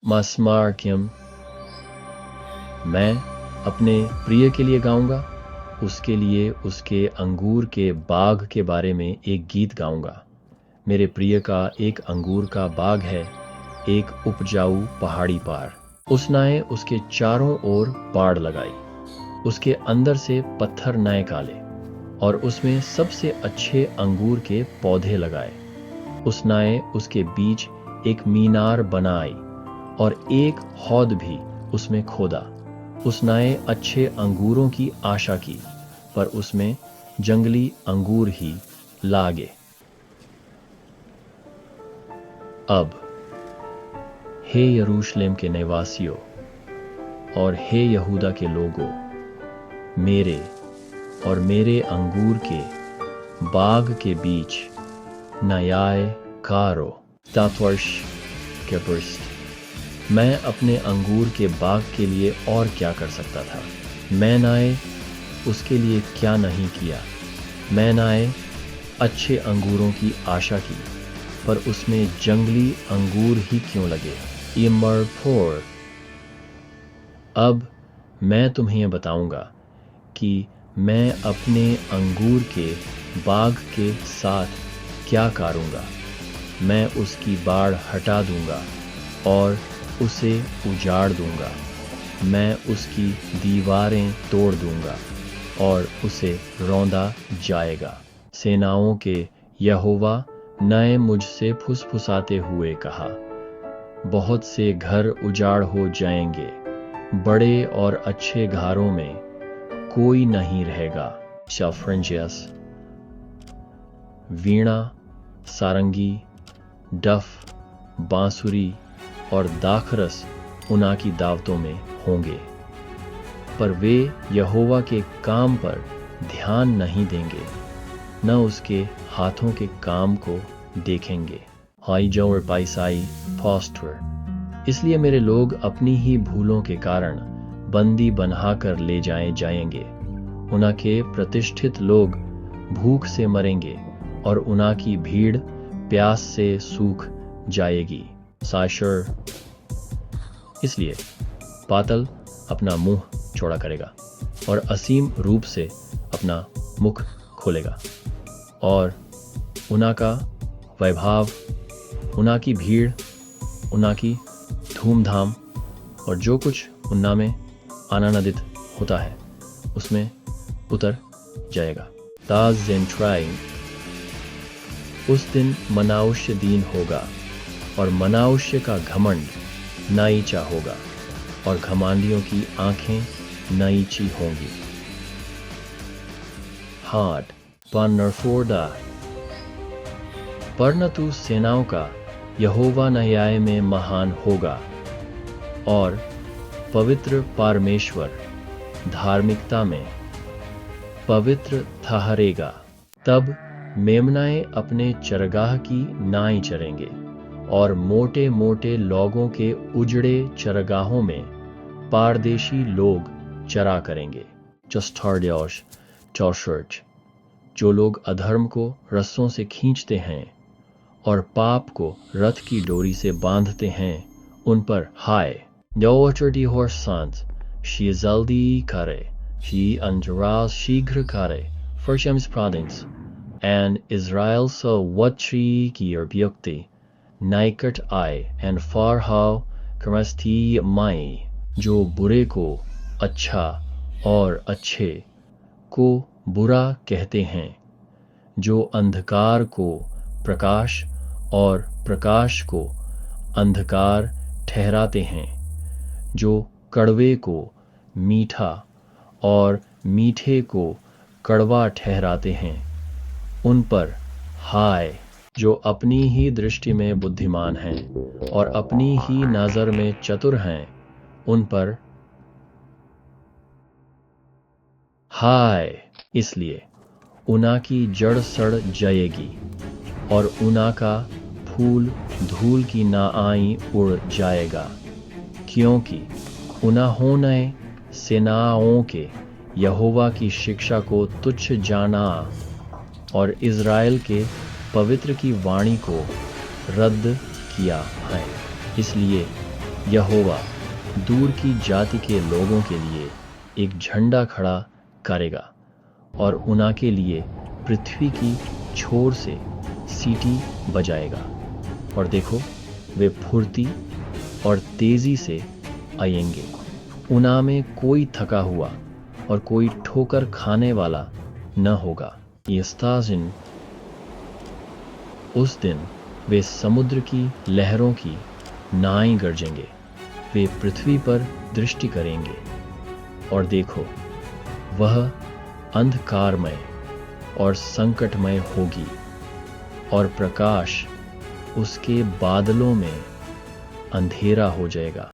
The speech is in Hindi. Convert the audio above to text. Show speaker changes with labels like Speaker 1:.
Speaker 1: Masmarkyam, मैं अपने प्रिय के लिए गाऊंगा, उसके लिए उसके अंगूर के बाग के बारे में एक गीत गाऊंगा। मेरे प्रिय का एक अंगूर का बाग है, एक उपजाऊ पहाड़ी पार। उसने उसके चारों ओर बाड़ लगाई, उसके अंदर से पत्थर नए काले और उसमें सबसे अच्छे अंगूर के पौधे लगाए। उसने उसके बीच एक मीनार बनाई और एक हौद भी उसमें खोदा। उसने अच्छे अंगूरों की आशा की, पर उसमें जंगली अंगूर ही लागे। अब हे यरूशलेम के निवासियों और हे यहूदा के लोगों, मेरे और मेरे अंगूर के बाग के बीच न्याय करो। तात्वर्ष के पृष्ठ। मैं अपने अंगूर के बाग के लिए और क्या कर सकता था? मैंने उसके लिए क्या नहीं किया? मैंने अच्छे अंगूरों की आशा की, पर उसमें जंगली अंगूर ही क्यों लगे? इमरफोर। अब मैं तुम्हें बताऊंगा कि मैं अपने अंगूर के बाग के साथ क्या करूंगा। मैं उसकी बाड़ हटा दूंगा और उसे उजाड़ दूंगा। मैं उसकी दीवारें तोड़ दूंगा और उसे रौंदा जाएगा। सेनाओं के यहोवा ने मुझसे फुसफुसाते हुए कहा, बहुत से घर उजाड़ हो जाएंगे, बड़े और अच्छे घरों में कोई नहीं रहेगा। शाफ्रेंजियस। वीणा, सारंगी, डफ, बांसुरी और दाखरस उनकी दावतों में होंगे, पर वे यहोवा के काम पर ध्यान नहीं देंगे, न उसके हाथों के काम को देखेंगे। हाई जो और पाइसाई फॉस्टर। इसलिए मेरे लोग अपनी ही भूलों के कारण बंदी बनाकर ले जाएंगे। उनके प्रतिष्ठित लोग भूख से मरेंगे और उनकी भीड़ प्यास से सूख जाएगी। साशर। इसलिए पातल अपना मुंह चौड़ा करेगा और असीम रूप से अपना मुख खोलेगा, और उनका वैभव, उनकी भीड़, उनकी धूमधाम और जो कुछ उन्ना में आनंदित होता है उसमें उतर जाएगा। ताज़ेंट्राइंग। उस दिन मनुष्य दीन होगा और मनुष्य का घमंड नीचा होगा और घमंडियों की आंखें नीची होंगी। हार्ट पन्नरफोर्डा। परंतु सेनाओं का यहोवा न्याय में महान होगा और पवित्र परमेश्वर धार्मिकता में पवित्र ठहरेगा। तब मेमनाएं अपने चरगाह की नाई चरेंगे और मोटे मोटे लोगों के उजड़े चरगाहों में पारदेशी लोग चरा करेंगे। चस्टार्डियोश चौशर्च। जो लोग अधर्म को रस्सों से खींचते हैं और पाप को रथ की डोरी से बांधते हैं, उन पर हाय। डी होर्सांत शी जल्दी करे, शी अंजराज शीघ्र करे, फर्शम्स प्रोविंस एंड इज़राइल सो वच्ची की अभ्युक्ति नाइकट आए एंड फार हाउ क्रमस्थी माई। जो बुरे को अच्छा और अच्छे को बुरा कहते हैं, जो अंधकार को प्रकाश और प्रकाश को अंधकार ठहराते हैं, जो कड़वे को मीठा और मीठे को कड़वा ठहराते हैं, उन पर हाय। जो अपनी ही दृष्टि में बुद्धिमान हैं और अपनी ही नजर में चतुर हैं, उन पर हाय। इसलिए उनकी जड़ सड़ जाएगी और उनका फूल धूल की नाई उड़ जाएगा, क्योंकि उन्होंने सेनाओं के यहोवा की शिक्षा को तुच्छ जाना और इज़राइल के पवित्र की वाणी को रद्द किया है। इसलिए यहोवा दूर की जाति के लोगों के लिए एक झंडा खड़ा करेगा और उनके लिए पृथ्वी की छोर से सीटी बजाएगा। और देखो, वे फुर्ती और तेजी से आएंगे। उना में कोई थका हुआ और कोई ठोकर खाने वाला न होगा। यस्ताजिन, उस दिन वे समुद्र की लहरों की नाई गरजेंगे। वे पृथ्वी पर दृष्टि करेंगे और देखो, वह अंधकारमय और संकटमय होगी और प्रकाश उसके बादलों में अंधेरा हो जाएगा।